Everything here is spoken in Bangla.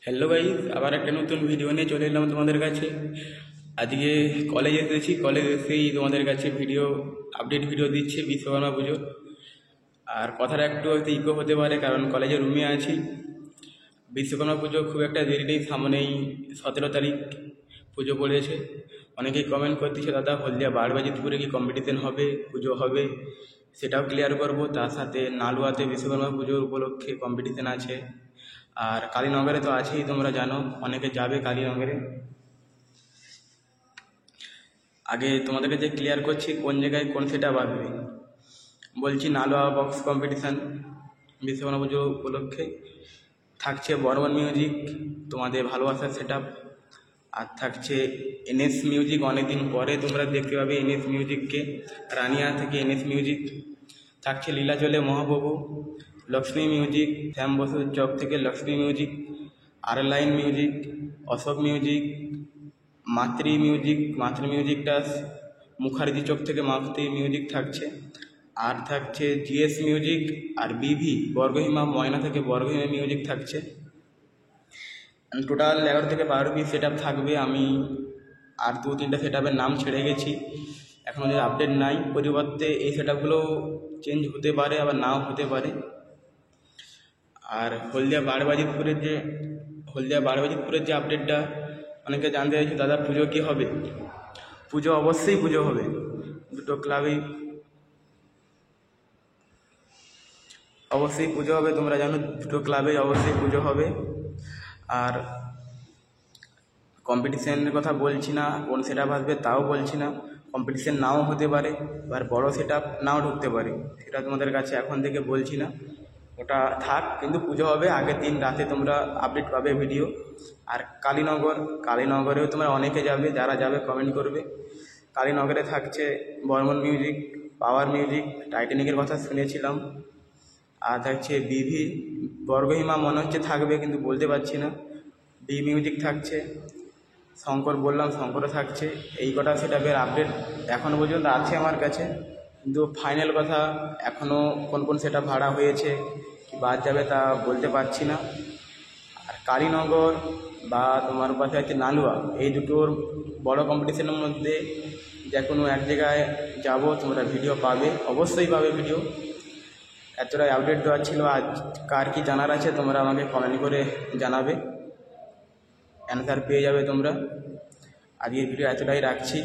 হ্যালো গাইস, আবার একটা নতুন ভিডিও নিয়ে চলে এলাম তোমাদের কাছে। আজকে কলেজে এসেছি, কলেজ এসেই তোমাদের কাছে আপডেট ভিডিও দিচ্ছে বিশ্বকর্মা পুজো। আর কথাটা একটু হয়তো ইকো হতে পারে, কারণ কলেজের রুমে আছি। বিশ্বকর্মা পুজো খুব একটা দেরি নেই, সামনেই 17 তারিখ পুজো পড়েছে। অনেকেই কমেন্ট করতেছে, দাদা হলদিয়া বারবাজিতপুরে কি কম্পিটিশন হবে, পুজো হবে? সেটাও ক্লিয়ার করব। তার সাথে নালুয়াতে বিশ্বকর্মা পুজোর উপলক্ষে কম্পিটিশন আছে। আর কালীনগরে তো আছেই, তোমরা জানো, অনেকে যাবে কালীনগরে। আগে তোমাদেরকে যে ক্লিয়ার করছি কোন জায়গায় কোন সেটা বাজবে। বলছি, নালুয়া বক্স কম্পিটিশান বিশ্বকর্মা পুজো উপলক্ষে থাকছে বর্মন মিউজিক, তোমাদের ভালোবাসার সেট আপ। আর থাকছে এনএস মিউজিক, অনেকদিন পরে তোমরা দেখতে পাবে এনএস মিউজিককে, রানিয়া থেকে এনএস মিউজিক। থাকছে লীলাচলে মহাপ্রভু, লক্ষ্মী মিউজিক, শ্যাম বসুর চক থেকে লক্ষ্মী মিউজিক, আর লাইন মিউজিক, অশোক মিউজিক, মাতৃ মিউজিকটা মুখার্জি চক থেকে মাতৃ মিউজিক থাকছে। আর থাকছে জিএস মিউজিক, আর বিভি বর্গহীমা ময়না থেকে বর্গহীমা মিউজিক থাকছে। টোটাল 11 থেকে 12 পিস সেট আপ থাকবে। আমি আর 2-3টা সেট আপের নাম ছেড়ে গেছি, এখন ওদের আপডেট নাই। পরিবর্তে এই সেট আপগুলো চেঞ্জ হতে পারে, আবার নাও হতে পারে। আর হলদিয়া বারবাজিতপুরের যে আপডেটটা, অনেকে জানতে চাইছে, দাদা পুজো কি হবে? পুজো অবশ্যই পুজো হবে। দুটো ক্লাবেই অবশ্যই পুজো হবে, তোমরা জানো, দুটো ক্লাবেই অবশ্যই পুজো হবে। আর কম্পিটিশানের কথা বলছি না, কোন সেট আপ আসবে তাও বলছি না। কম্পিটিশান নাও হতে পারে, এবার বড় সেট আপ নাও ঢুকতে পারে, সেটা তোমাদের কাছে এখন থেকে বলছি না। ওটা থাক, কিন্তু পুজো হবে। আগের দিন রাতে তোমরা আপডেট পাবে ভিডিও। আর কালীনগরেও তোমরা অনেকে যাবে, যারা যাবে কমেন্ট করবে। কালীনগরে থাকছে বর্মন মিউজিক, পাওয়ার মিউজিক, টাইটানিকের কথা শুনেছিলাম। আর থাকছে বিভি বর্গহীমা, মনে হচ্ছে থাকবে কিন্তু বলতে পারছি না। বি মিউজিক থাকছে, শঙ্কর বললাম, শঙ্করও থাকছে। এই কটা সেট আপের আপডেট এখনও পর্যন্ত আছে আমার কাছে, কিন্তু ফাইনাল কথা এখনও কোন কোন সেট আপ ভাড়া হয়েছে কি বাদ যাবে তা বলতে পারছি না। আর কালীনগর বা তোমার পাশে আছে নালুয়া, এই দুটোর বড় কম্পিটিশনের মধ্যে যে কোনো এক জায়গায় যাব, তোমরা ভিডিও পাবে, অবশ্যই পাবে ভিডিও। এতটাই আপডেট দেওয়ার ছিল। আজ কার কি জানার আছে তোমরা আমাকে কমেন্ট করে জানাবে, অ্যান্সার পেয়ে যাবে তোমরা। আজকের ভিডিও এতটাই রাখছি।